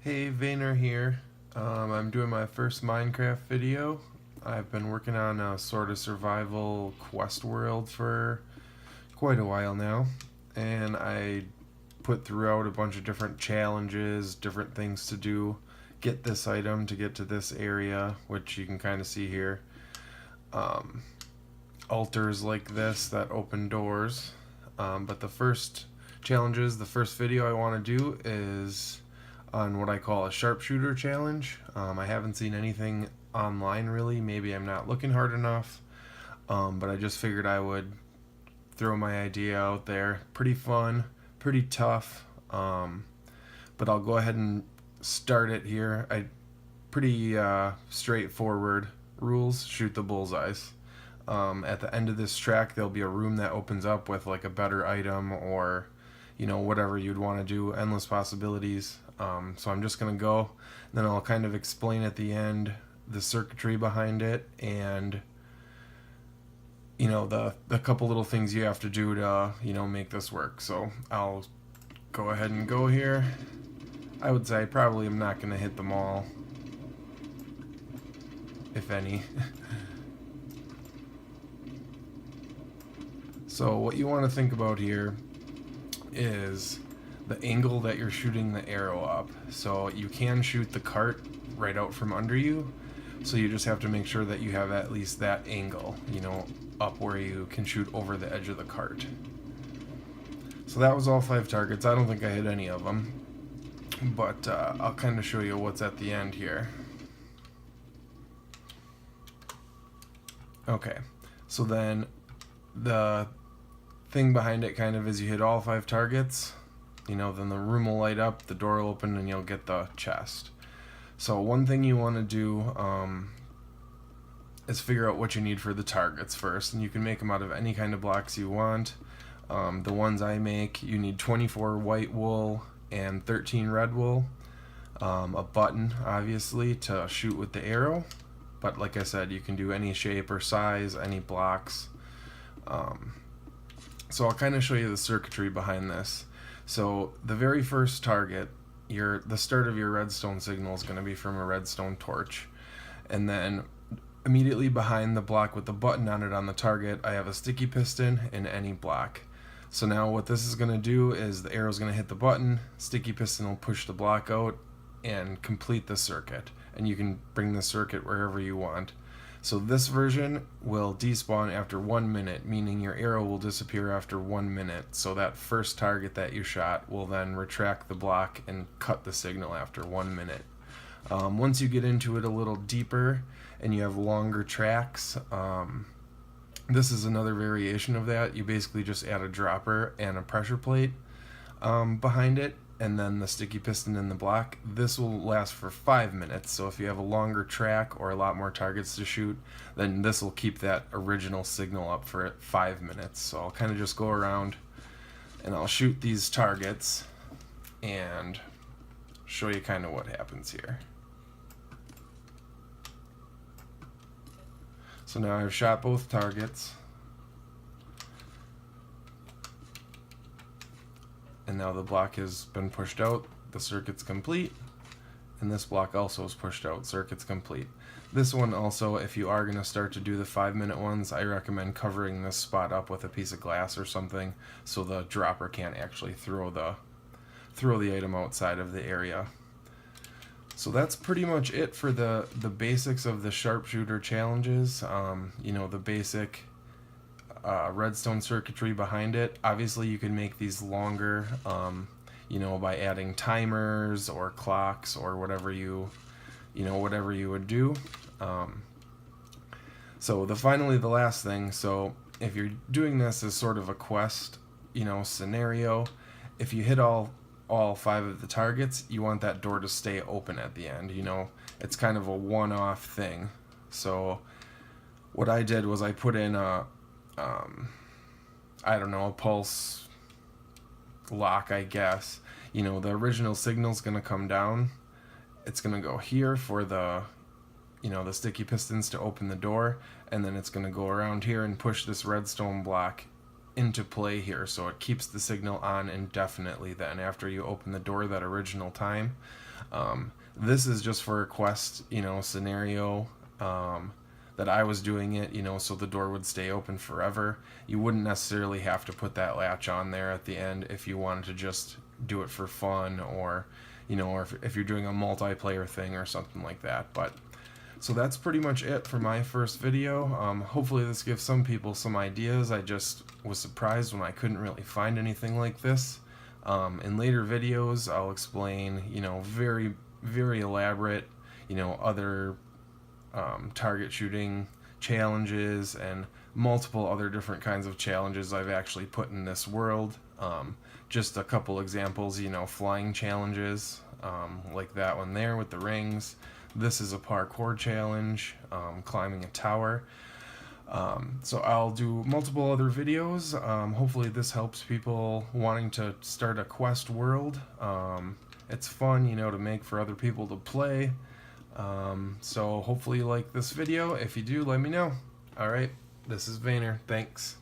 Hey, Vayner here. I'm doing my first Minecraft video. I've been working on a sort of survival quest world for quite a while now, and I put throughout a bunch of different challenges, different things to do. Get this item to get to this area, which you can kind of see here. Um, Altars like this that open doors. But the first the first video I want to do is on what I call a sharpshooter challenge. I haven't seen anything online really. Maybe I'm not looking hard enough, but I just figured I would throw my idea out there. Pretty fun, pretty tough, but I'll go ahead and start it here. Pretty straightforward rules. Shoot the bullseyes. At the end of this track, there'll be a room that opens up with like a better item or whatever you'd want to do. Endless possibilities. So I'm just gonna go, then I'll kind of explain at the end the circuitry behind it and the couple little things you have to do to make this work. So I'll go ahead and go here. I would say I probably am not gonna hit them all, if any. So what you want to think about here is the angle that you're shooting the arrow up. So you can shoot the cart right out from under you, so you just have to make sure that you have at least that angle, up where you can shoot over the edge of the cart. So that was all 5 targets. I don't think I hit any of them, but I'll kind of show you what's at the end here. Okay, so then the thing behind it kind of is you hit all 5 targets, then the room will light up, the door will open, and you'll get the chest. So one thing you want to do is figure out what you need for the targets first, and you can make them out of any kind of blocks you want. The ones I make, you need 24 white wool and 13 red wool, a button obviously to shoot with the arrow, but like I said, you can do any shape or size, any blocks. So I'll kind of show you the circuitry behind this. So the very first target, the start of your redstone signal is going to be from a redstone torch, and then immediately behind the block with the button on it on the target, I have a sticky piston in any block. So now what this is going to do is the arrow is going to hit the button, sticky piston will push the block out and complete the circuit, and you can bring the circuit wherever you want. So this version will despawn after 1 minute, meaning your arrow will disappear after 1 minute. So that first target that you shot will then retract the block and cut the signal after 1 minute. Once you get into it a little deeper and you have longer tracks, this is another variation of that. You basically just add a dropper and a pressure plate behind it, and then the sticky piston in the block. This will last for 5 minutes, so if you have a longer track or a lot more targets to shoot, then this will keep that original signal up for 5 minutes. So I'll kind of just go around and I'll shoot these targets and show you kind of what happens here. So now I've shot both targets, and now the block has been pushed out, the circuit's complete, and this block also is pushed out, circuit's complete. This one also, if you are going to start to do the 5-minute ones, I recommend covering this spot up with a piece of glass or something so the dropper can't actually throw the item outside of the area. So that's pretty much it for the basics of the sharpshooter challenges. The basic redstone circuitry behind it. Obviously you can make these longer by adding timers or clocks or whatever you would do. So the last thing, so if you're doing this as sort of a quest scenario, if you hit all 5 of the targets, you want that door to stay open at the end. It's kind of a one-off thing. So what I did was I put in a pulse lock, I guess. The original signal's gonna come down. It's gonna go here for the sticky pistons to open the door, and then it's gonna go around here and push this redstone block into play here, so it keeps the signal on indefinitely then after you open the door that original time. This is just for a quest, scenario that I was doing it, so the door would stay open forever. You wouldn't necessarily have to put that latch on there at the end if you wanted to just do it for fun, or or if you're doing a multiplayer thing or something like that. But so that's pretty much it for my first video. Hopefully this gives some people some ideas. I just was surprised when I couldn't really find anything like this. In later videos I'll explain, very, very elaborate, other target shooting challenges and multiple other different kinds of challenges I've actually put in this world. Just a couple examples, flying challenges, like that one there with the rings. This is a parkour challenge, climbing a tower. So I'll do multiple other videos. Hopefully this helps people wanting to start a quest world. It's fun, to make for other people to play. So hopefully you like this video. If you do, let me know. Alright, this is Vayner. Thanks.